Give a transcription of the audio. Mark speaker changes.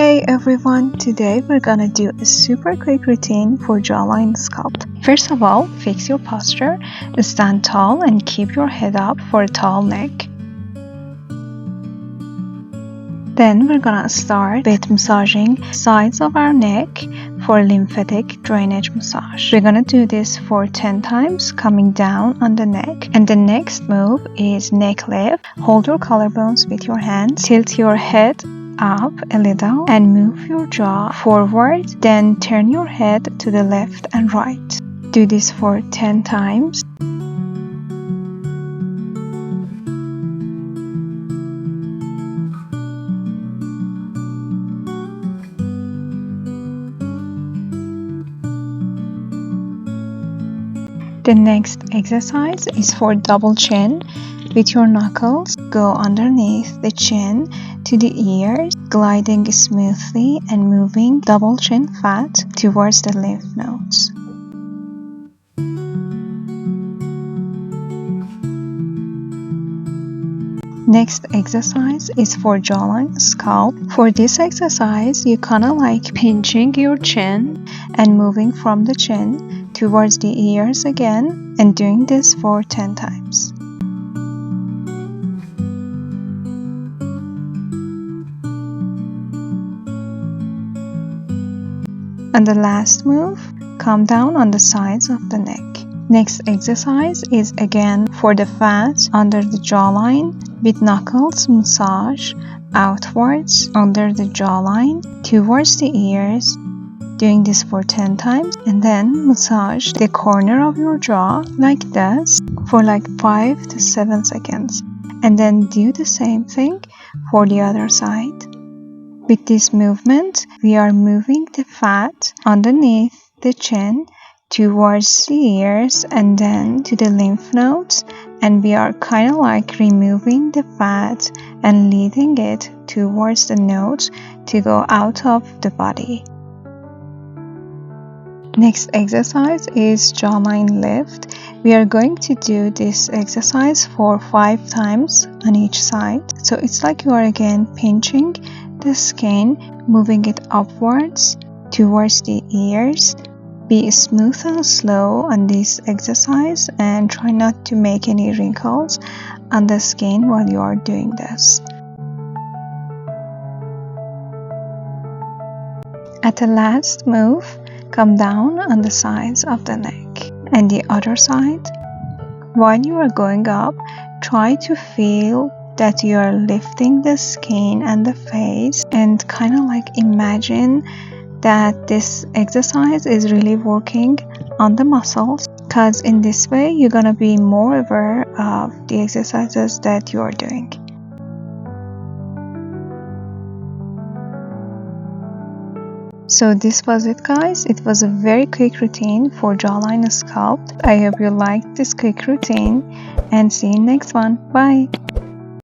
Speaker 1: Hey everyone, today we're gonna do a super quick routine for jawline sculpt. First of all, fix your posture, stand tall and keep your head up for a tall neck. Then we're gonna start with massaging sides of our neck for lymphatic drainage massage. We're gonna do this for 10 times, coming down on the neck. And the next move is neck lift. Hold your collarbones with your hands, tilt your head up a little and move your jaw forward, then turn your head to the left and right. Do this for 10 times. The next exercise is for double chin. With your knuckles, go underneath the chin to the ears, gliding smoothly and moving double chin fat towards the lymph nodes. Next exercise is for jawline sculpt. For this exercise, you kinda like pinching your chin and moving from the chin towards the ears again, and doing this for 10 times. And the last move, come down on the sides of the neck. Next exercise is again for the fat under the jawline. With knuckles, massage outwards under the jawline towards the ears, doing this for 10 times, and then massage the corner of your jaw like this for like 5 to 7 seconds, and then do the same thing for the other side. With this movement, we are moving the fat underneath the chin towards the ears and then to the lymph nodes, and we are kind of like removing the fat and leading it towards the nodes to go out of the body. Next exercise is jawline lift. We are going to do this exercise for 5 times on each side. So it's like you are again pinching the skin, moving it upwards towards the ears. Be smooth and slow on this exercise and try not to make any wrinkles on the skin while you are doing this. At the last move, come down on the sides of the neck and the other side. While you are going up, try to feel that you are lifting the skin and the face, and kind of like imagine that this exercise is really working on the muscles, because in this way you're gonna be more aware of the exercises that you are doing. So this was it, guys. It was a very quick routine for jawline sculpt. I hope you liked this quick routine, and see you next one. Bye.